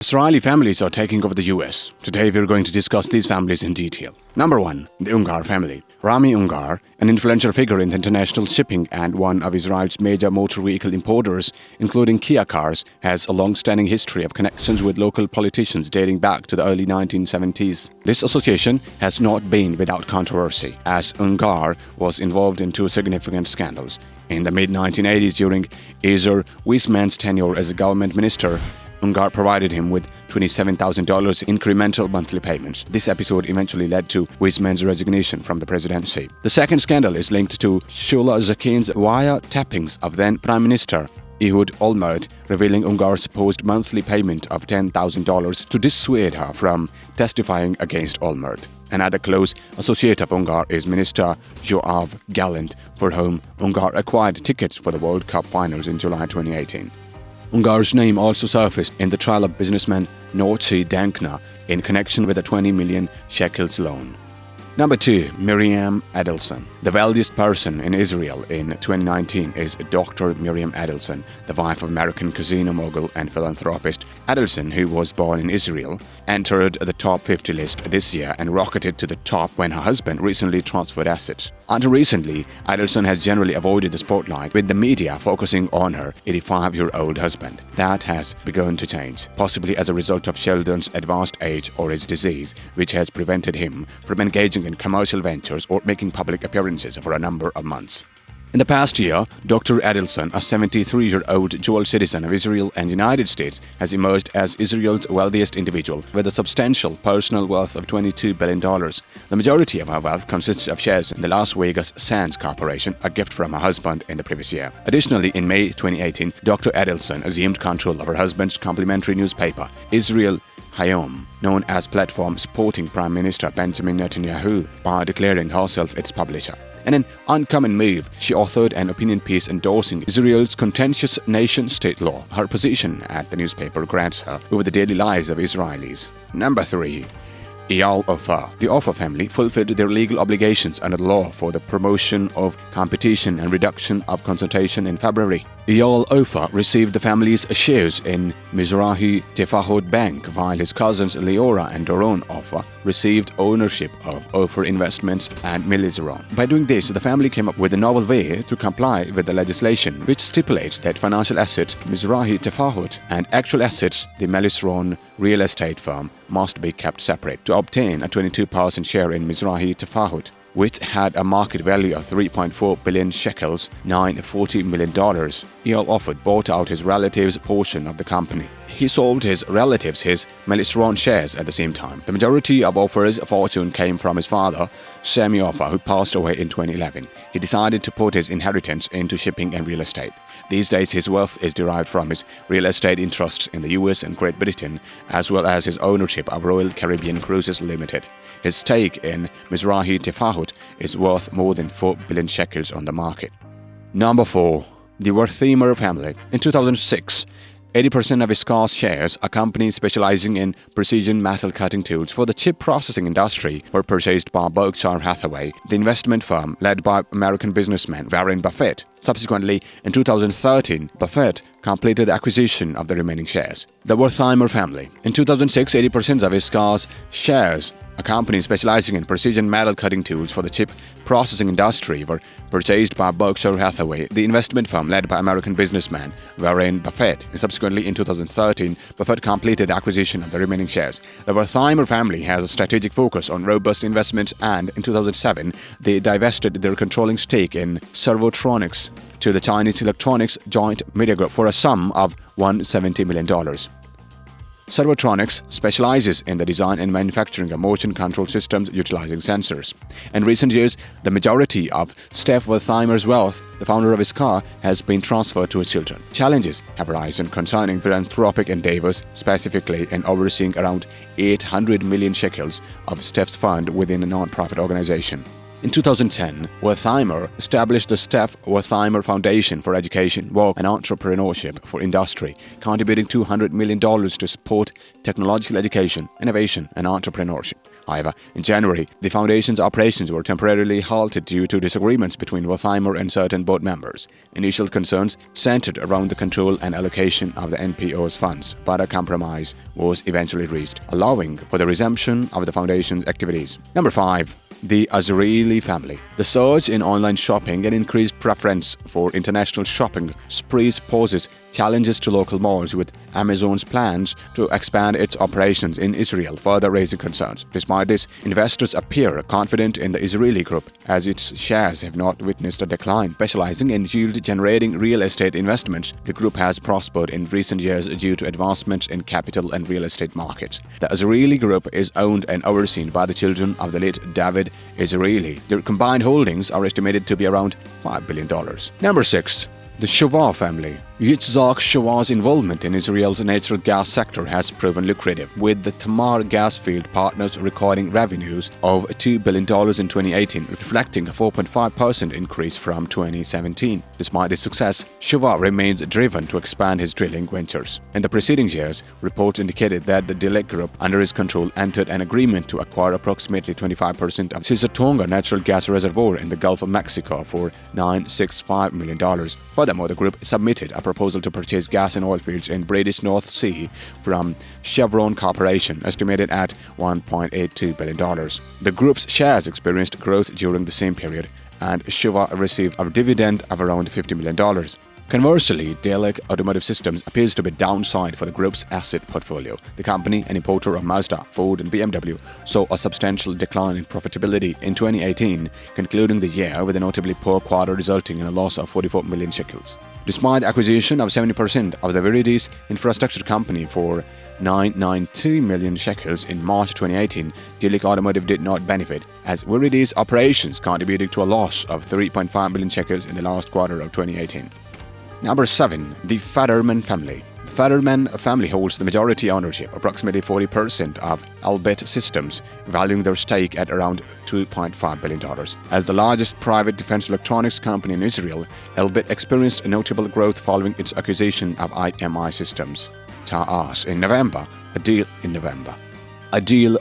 Israeli families are taking over the US. Today we're going to discuss these families in detail. Number 1. The Ungar family. Rami Ungar, an influential figure in international shipping and one of Israel's major motor vehicle importers, including Kia cars, has a long-standing history of connections with local politicians dating back to the early 1970s. This association has not been without controversy, as Ungar was involved in two significant scandals. In the mid-1980s, during Ezer Weizmann's tenure as a government minister, Ungar provided him with $27,000 incremental monthly payments. This episode eventually led to Weizmann's resignation from the presidency. The second scandal is linked to Shula Zakin's wire-tappings of then Prime Minister Ehud Olmert, revealing Ungar's supposed monthly payment of $10,000 to dissuade her from testifying against Olmert. Another close associate of Ungar is Minister Yoav Gallant, for whom Ungar acquired tickets for the World Cup finals in July 2018. Ungar's name also surfaced in the trial of businessman Norci Dankna in connection with a 20 million shekels loan. Number 2. Miriam Adelson. The wealthiest person in Israel in 2019 is Dr. Miriam Adelson, the wife of American casino mogul and philanthropist. Adelson, who was born in Israel, entered the top 50 list this year and rocketed to the top when her husband recently transferred assets. Until recently, Adelson has generally avoided the spotlight, with the media focusing on her 85-year-old husband. That has begun to change, possibly as a result of Sheldon's advanced age or his disease, which has prevented him from engaging in commercial ventures or making public appearances for a number of months. In the past year, Dr. Adelson, a 73-year-old dual citizen of Israel and United States, has emerged as Israel's wealthiest individual, with a substantial personal wealth of $22 billion. The majority of her wealth consists of shares in the Las Vegas Sands Corporation, a gift from her husband in the previous year. Additionally, in May 2018, Dr. Adelson assumed control of her husband's complementary newspaper, Israel Hayom, known as platform supporting Prime Minister Benjamin Netanyahu, by declaring herself its publisher. In an uncommon move, she authored an opinion piece endorsing Israel's contentious nation-state law. Her position at the newspaper grants her over the daily lives of Israelis. Number 3. Eyal Ofer. The Ofer family fulfilled their legal obligations under the law for the promotion of competition and reduction of concentration in February. Eyal Ofer received the family's shares in Mizrahi Tefahot Bank, while his cousins Leora and Doron Ofer received ownership of Ofer Investments and Milizeron. By doing this, the family came up with a novel way to comply with the legislation, which stipulates that financial assets, Mizrahi Tefahot, and actual assets, the Milizeron real estate firm, must be kept separate. To obtain a 22% share in Mizrahi Tefahot, which had a market value of 3.4 billion shekels, $940 million, Eyal Ofer bought out his relative's portion of the company. He sold his relatives his Milizeron shares at the same time. The majority of Ofer's fortune came from his father, Sami Ofer, who passed away in 2011. He decided to put his inheritance into shipping and real estate. These days, his wealth is derived from his real estate interests in the US and Great Britain, as well as his ownership of Royal Caribbean Cruises Limited. His stake in Mizrahi Tefahot is worth more than 4 billion shekels on the market. Number 4. The Wertheimer family. In 2006, 80% of Iskar's shares, a company specializing in precision metal cutting tools for the chip processing industry, were purchased by Berkshire Hathaway, the investment firm led by American businessman Warren Buffett. Subsequently, in 2013, Buffett completed the acquisition of the remaining shares. The Wertheimer family. In 2006, 80% of Iskar's shares, a company specializing in precision metal cutting tools for the chip processing industry, were purchased by Berkshire Hathaway, the investment firm led by American businessman Warren Buffett. And subsequently, in 2013, Buffett completed the acquisition of the remaining shares. The Wertheimer family has a strategic focus on robust investments, and in 2007, they divested their controlling stake in Servotronics to the Chinese electronics joint media group for a sum of $170 million. Servotronics specializes in the design and manufacturing of motion control systems utilizing sensors. In recent years, the majority of Steph Wertheimer's wealth, the founder of Iskar, has been transferred to his children. Challenges have arisen concerning philanthropic endeavors, specifically in overseeing around 800 million shekels of Steph's fund within a non-profit organization. In 2010, Wertheimer established the Steph Wertheimer Foundation for Education, Work and Entrepreneurship for Industry, contributing $200 million to support technological education, innovation and entrepreneurship. However, in January, the foundation's operations were temporarily halted due to disagreements between Wertheimer and certain board members. Initial concerns centered around the control and allocation of the NPO's funds, but a compromise was eventually reached, allowing for the resumption of the foundation's activities. Number 5. The Azrieli family. The surge in online shopping and increased preference for international shopping sprees poses challenges to local malls, with Amazon's plans to expand its operations in Israel further raising concerns. Despite this, investors appear confident in the Azrieli group, as its shares have not witnessed a decline. Specializing in yield-generating real estate investments, the group has prospered in recent years due to advancements in capital and real estate markets. The Azrieli group is owned and overseen by the children of the late David Azrieli. Their combined holdings are estimated to be around $5 billion. Number 6. The Shuvah family. Yitzhak Shuvah's involvement in Israel's natural gas sector has proven lucrative, with the Tamar gas field partners recording revenues of $2 billion in 2018, reflecting a 4.5% increase from 2017. Despite this success, Shuvah remains driven to expand his drilling ventures. In the preceding years, reports indicated that the Dilek Group, under his control, entered an agreement to acquire approximately 25% of Caesar-Tonga natural gas reservoir in the Gulf of Mexico for $965 million. Furthermore, the group submitted a proposal to purchase gas and oil fields in British North Sea from Chevron Corporation, estimated at $1.82 billion. The group's shares experienced growth during the same period, and Shuvah received a dividend of around $50 million. Conversely, Dilek Automotive Systems appears to be downside for the group's asset portfolio. The company, an importer of Mazda, Ford and BMW, saw a substantial decline in profitability in 2018, concluding the year with a notably poor quarter resulting in a loss of 44 million shekels. Despite the acquisition of 70% of the Viridis infrastructure company for 992 million shekels in March 2018, Dilek Automotive did not benefit, as Viridis operations contributed to a loss of 3.5 million shekels in the last quarter of 2018. Number 7. The Federman family. The Federman family holds the majority ownership, approximately 40% of Elbit Systems, valuing their stake at around $2.5 billion. As the largest private defense electronics company in Israel, Elbit experienced a notable growth following its acquisition of IMI Systems, Ta'as, in November, a deal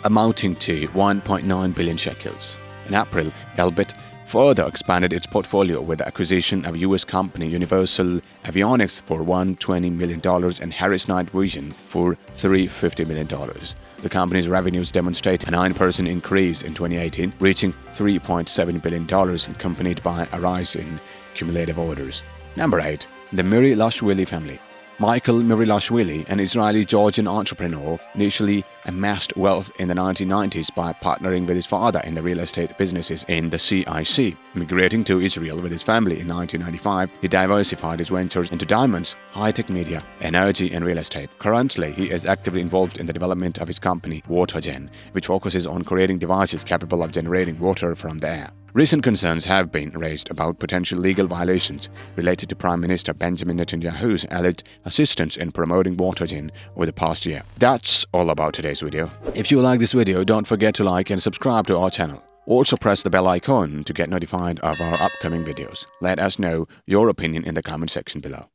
amounting to 1.9 billion shekels. In April, Elbit further expanded its portfolio with the acquisition of U.S. company Universal Avionics for $120 million and Harris Night Vision for $350 million. The company's revenues demonstrate a 9% increase in 2018, reaching $3.7 billion, accompanied by a rise in cumulative orders. Number 8. The Mirilashvili family. Michael Mirilashvili, an Israeli-Georgian entrepreneur, initially amassed wealth in the 1990s by partnering with his father in the real estate businesses in the CIC. Migrating to Israel with his family in 1995, he diversified his ventures into diamonds, high-tech media, energy, and real estate. Currently, he is actively involved in the development of his company, WaterGen, which focuses on creating devices capable of generating water from the air. Recent concerns have been raised about potential legal violations related to Prime Minister Benjamin Netanyahu's alleged assistance in promoting WaterGen over the past year. That's all about today's video. If you like this video, don't forget to like and subscribe to our channel. Also press the bell icon to get notified of our upcoming videos. Let us know your opinion in the comment section below.